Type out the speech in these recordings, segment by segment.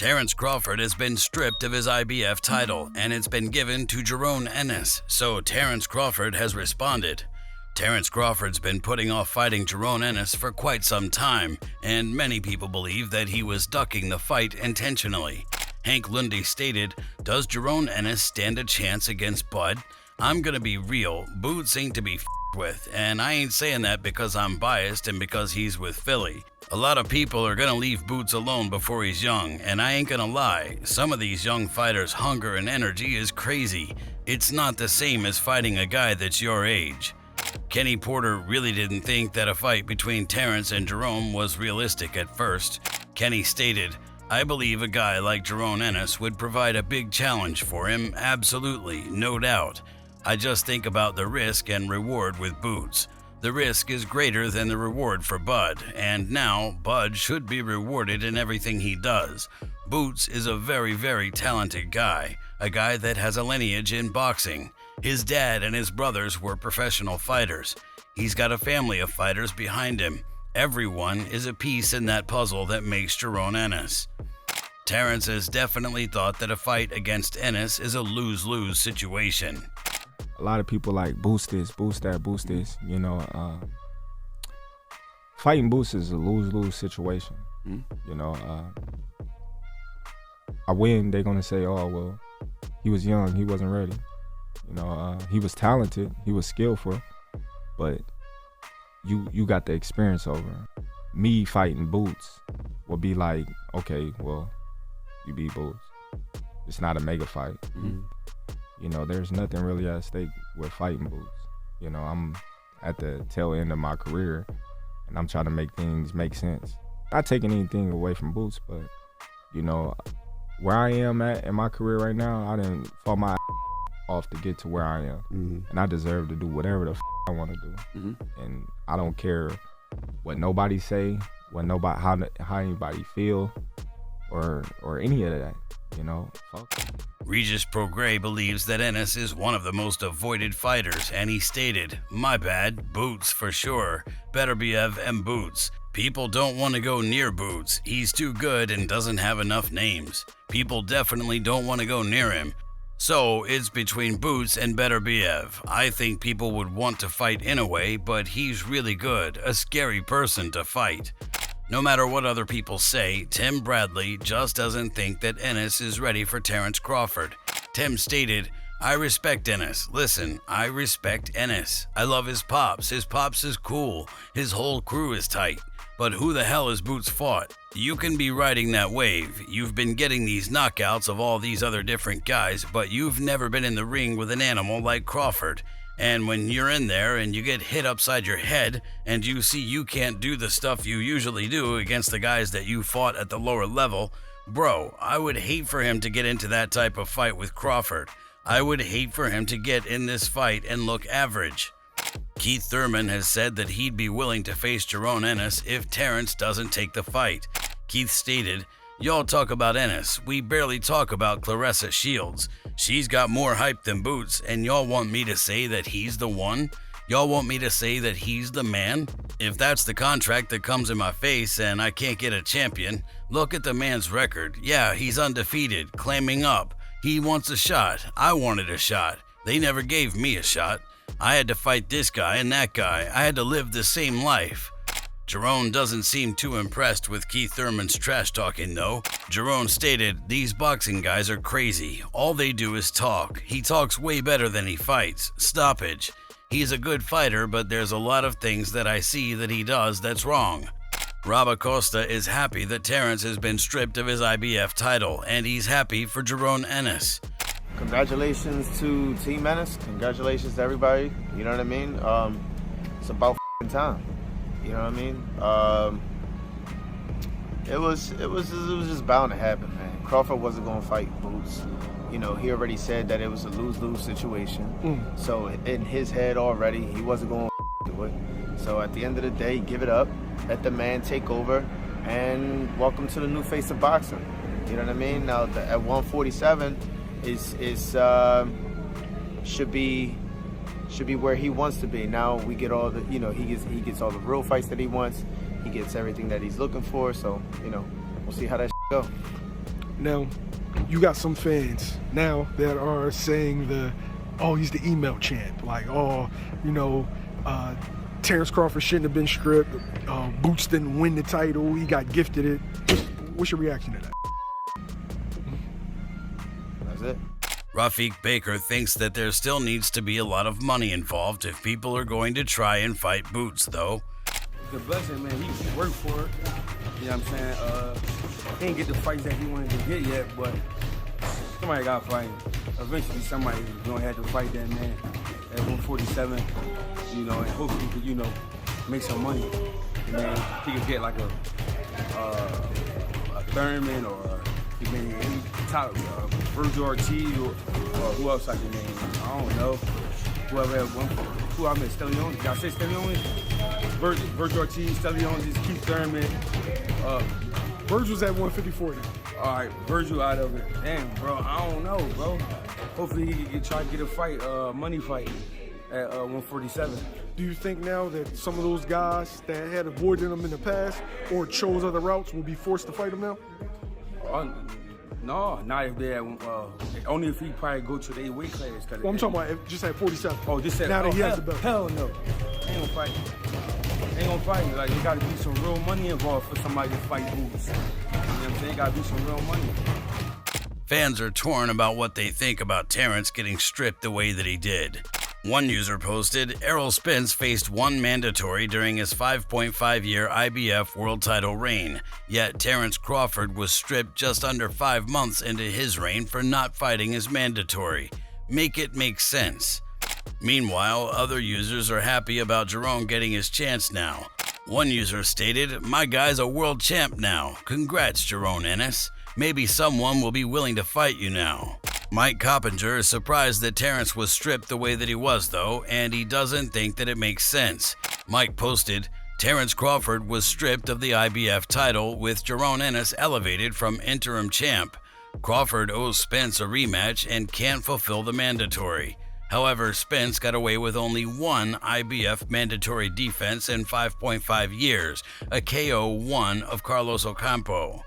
Terence Crawford has been stripped of his IBF title, and it's been given to Jerome Ennis, so Terence Crawford has responded. Terence Crawford's been putting off fighting Jerome Ennis for quite some time, and many people believe that he was ducking the fight intentionally. Hank Lundy stated, "Does Jerome Ennis stand a chance against Bud? I'm gonna be real, Boots ain't to be with, and I ain't saying that because I'm biased and because he's with Philly. A lot of people are gonna leave Boots alone before he's young, and I ain't gonna lie, some of these young fighters' hunger and energy is crazy. It's not the same as fighting a guy that's your age." Kenny Porter really didn't think that a fight between Terence and Jerome was realistic at first. Kenny stated, "I believe a guy like Jerome Ennis would provide a big challenge for him, absolutely, no doubt. I just think about the risk and reward with Boots. The risk is greater than the reward for Bud, and now Bud should be rewarded in everything he does. Boots is a very, very talented guy, a guy that has a lineage in boxing. His dad and his brothers were professional fighters. He's got a family of fighters behind him. Everyone is a piece in that puzzle that makes Jerome Ennis." Terence has definitely thought that a fight against Ennis is a lose-lose situation. A lot of people like boost this, boost that, boost this. Fighting Boots is a lose-lose situation. I win, they're gonna say, "Oh well, he was young, he wasn't ready." He was talented, he was skillful, but you got the experience over him. Me fighting Boots would be like, okay, well, you beat Boots. It's not a mega fight. There's nothing really at stake with fighting Boots. I'm at the tail end of my career, and I'm trying to make things make sense. Not taking anything away from Boots, but, where I am at in my career right now, I didn't fall my off to get to where I am. And I deserve to do whatever the I want to do. And I don't care what nobody say, how anybody feel, or any of that. Fuck. Regis Prograis believes that Ennis is one of the most avoided fighters, and he stated, "My bad, Boots for sure, Beterbiev and Boots. People don't want to go near Boots. He's too good and doesn't have enough names. People definitely don't want to go near him. So it's between Boots and Beterbiev. I think people would want to fight in a way, but he's really good, a scary person to fight." No matter what other people say, Tim Bradley just doesn't think that Ennis is ready for Terence Crawford. Tim stated, "I respect Ennis. Listen, I respect Ennis. I love his pops. His pops is cool. His whole crew is tight. But who the hell has Boots fought? You can be riding that wave. You've been getting these knockouts of all these other different guys, but you've never been in the ring with an animal like Crawford. And when you're in there and you get hit upside your head and you see you can't do the stuff you usually do against the guys that you fought at the lower level, bro, I would hate for him to get into that type of fight with Crawford. I would hate for him to get in this fight and look average." Keith Thurman has said that he'd be willing to face Jerome Ennis if Terence doesn't take the fight. Keith stated, "Y'all talk about Ennis. We barely talk about Claressa Shields. She's got more hype than Boots, and y'all want me to say that he's the one? Y'all want me to say that he's the man? If that's the contract that comes in my face and I can't get a champion, look at the man's record. Yeah, he's undefeated, claiming up. He wants a shot. I wanted a shot. They never gave me a shot. I had to fight this guy and that guy. I had to live the same life." Jerome doesn't seem too impressed with Keith Thurman's trash talking though. Jerome stated, "These boxing guys are crazy. All they do is talk. He talks way better than he fights. Stoppage. He's a good fighter, but there's a lot of things that I see that he does that's wrong." Rob Acosta is happy that Terence has been stripped of his IBF title, and he's happy for Jerome Ennis. Congratulations to Team Ennis. Congratulations to everybody. You know what I mean? It's about time. You know what I mean? It was just bound to happen, man. Crawford wasn't gonna fight Boots. He already said that it was a lose-lose situation. So in his head already, he wasn't gonna do it. So at the end of the day, give it up, let the man take over, and welcome to the new face of boxing. You know what I mean? Now at 147 should be where he wants to be. Now we get all the, he gets all the real fights that he wants. He gets everything that he's looking for. So, we'll see how that go. Now, you got some fans now that are saying he's the email champ. Like, Terence Crawford shouldn't have been stripped. Boots didn't win the title. He got gifted it. What's your reaction to that? That's it. Rafiq Baker thinks that there still needs to be a lot of money involved if people are going to try and fight Boots, though. The blessing, man, he worked for it. You know what I'm saying? He didn't get the fights that he wanted to get yet, but somebody got to fight. Eventually, somebody's going to have to fight that man at 147, and hopefully he could, make some money. And then he could get like a Thurman or any top Virgil Ortiz or who else I can name. I don't know. Whoever had one. Who I met, Stelione. Did I say Stelione? Virgil Ortiz, Stelione, Keith Thurman. Virgil's at 154 now. All right, Virgil out of it. Damn, bro, I don't know, bro. Hopefully he can try to get a fight, money fight at 147. Do you think now that some of those guys that had avoided him in the past or chose other routes will be forced to fight him now? No, not if they're only if he probably go to their weight class. I'm talking about just at 47. Oh, just now that he has the belt. Hell no, ain't gonna fight. Ain't gonna fight. Like, there gotta be some real money involved for somebody to fight Boots. You know what I'm saying? Gotta be some real money. Fans are torn about what they think about Terence getting stripped the way that he did. One user posted, Errol Spence faced one mandatory during his 5.5-year IBF world title reign, yet Terence Crawford was stripped just under 5 months into his reign for not fighting his mandatory. Make it make sense. Meanwhile, other users are happy about Jerome getting his chance now. One user stated, my guy's a world champ now. Congrats, Jerome Ennis. Maybe someone will be willing to fight you now. Mike Coppinger is surprised that Terence was stripped the way that he was, though, and he doesn't think that it makes sense. Mike posted, Terence Crawford was stripped of the IBF title, with Jerome Ennis elevated from interim champ. Crawford owes Spence a rematch and can't fulfill the mandatory. However, Spence got away with only one IBF mandatory defense in 5.5 years, a KO-1 of Carlos Ocampo.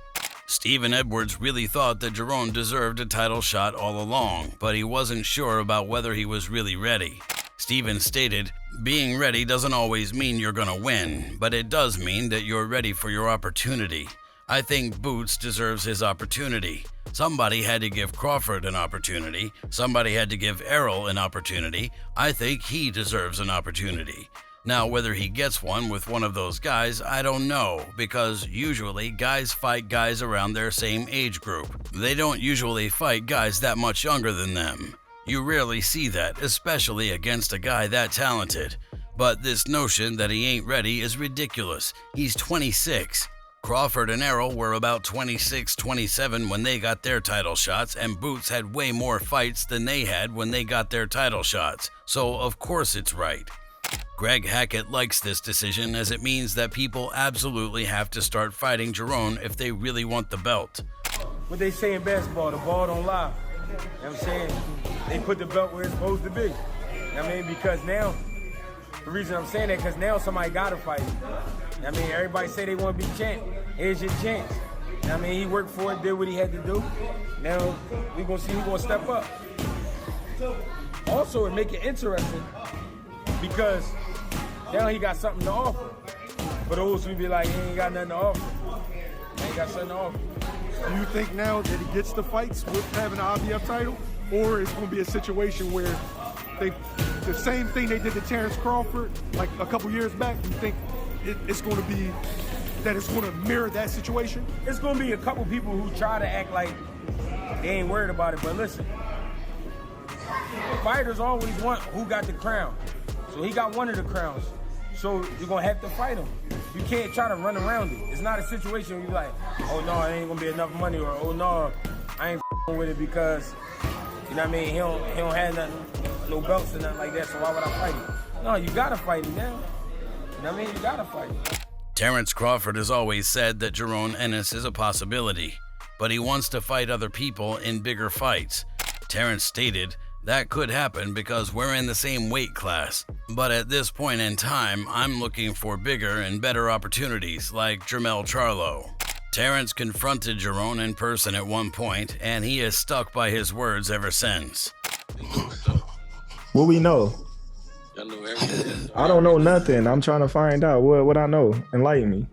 Stephen Edwards really thought that Jerome deserved a title shot all along, but he wasn't sure about whether he was really ready. Stephen stated, being ready doesn't always mean you're gonna win, but it does mean that you're ready for your opportunity. I think Boots deserves his opportunity. Somebody had to give Crawford an opportunity. Somebody had to give Errol an opportunity. I think he deserves an opportunity. Now, whether he gets one with one of those guys, I don't know, because usually guys fight guys around their same age group. They don't usually fight guys that much younger than them. You rarely see that, especially against a guy that talented. But this notion that he ain't ready is ridiculous. He's 26. Crawford and Errol were about 26, 27 when they got their title shots, and Boots had way more fights than they had when they got their title shots. So of course it's right. Greg Hackett likes this decision as it means that people absolutely have to start fighting Jerome if they really want the belt. What they say in basketball, the ball don't lie. You know what I'm saying? They put the belt where it's supposed to be. You know what I mean? Because now, the reason I'm saying that, because now somebody got to fight. You know what I mean? Everybody say they want to be champ. Here's your chance. You know what I mean? He worked for it, did what he had to do. Now, we're going to see who's going to step up. Also, it make it interesting because now he got something to offer. For those who be like, he ain't got nothing to offer. He ain't got something to offer. Do you think now that he gets the fights with having an IBF title, or it's going to be a situation where the same thing they did to Terence Crawford like a couple years back? Do you think it's going to be that it's going to mirror that situation? It's going to be a couple people who try to act like they ain't worried about it, but listen, fighters always want who got the crown. So he got one of the crowns. So you're going to have to fight him. You can't try to run around it. It's not a situation where you're like, oh no, it ain't going to be enough money, or oh no, I ain't with it because, you know what I mean, he don't have nothing, no belts or nothing like that, so why would I fight him? No, you got to fight him now. You know what I mean? You got to fight him. Terence Crawford has always said that Jerome Ennis is a possibility, but he wants to fight other people in bigger fights. Terence stated, that could happen because we're in the same weight class, but at this point in time, I'm looking for bigger and better opportunities like Jermell Charlo. Terence confronted Jerome in person at one point, and he has stuck by his words ever since. What we know? I know everything. I don't know nothing. I'm trying to find out what I know. Enlighten me.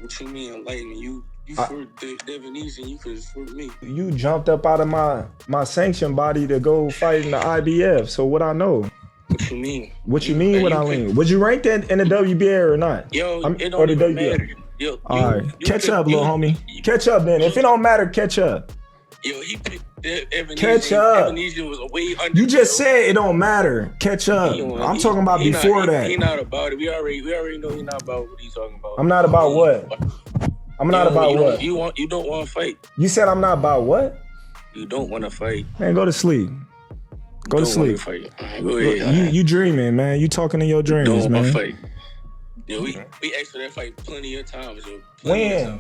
What you mean, enlighten me? You for Devonese and you for me. You jumped up out of my sanction body to go fight in the IBF. So what I know? What you mean? What you mean? What I mean? Would you rank that in the WBA or not? Yo, it or don't the even WBA? matter. Yo, all right, catch up, little homie. Catch up then. If it don't matter, catch up. Yo, he picked Ebenezer. Catch up. Ebenezer was way under. You just said it don't matter. Catch up. I'm talking about before that. He not about it. We already know he's not about what he's talking about. I'm not about what? I'm not about what? You don't want to fight. You said I'm not about what? You don't want to fight. Man, go to sleep. Go to sleep. Right, go ahead. You dreaming, man. You talking in your dreams, don't man. Want to fight. Yeah, we asked for that fight plenty of times. Yo.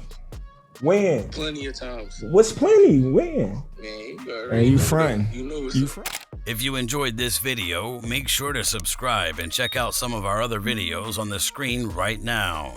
When? Plenty of times. What's plenty? When? Man, you frontin'. You know you If you enjoyed this video, make sure to subscribe and check out some of our other videos on the screen right now.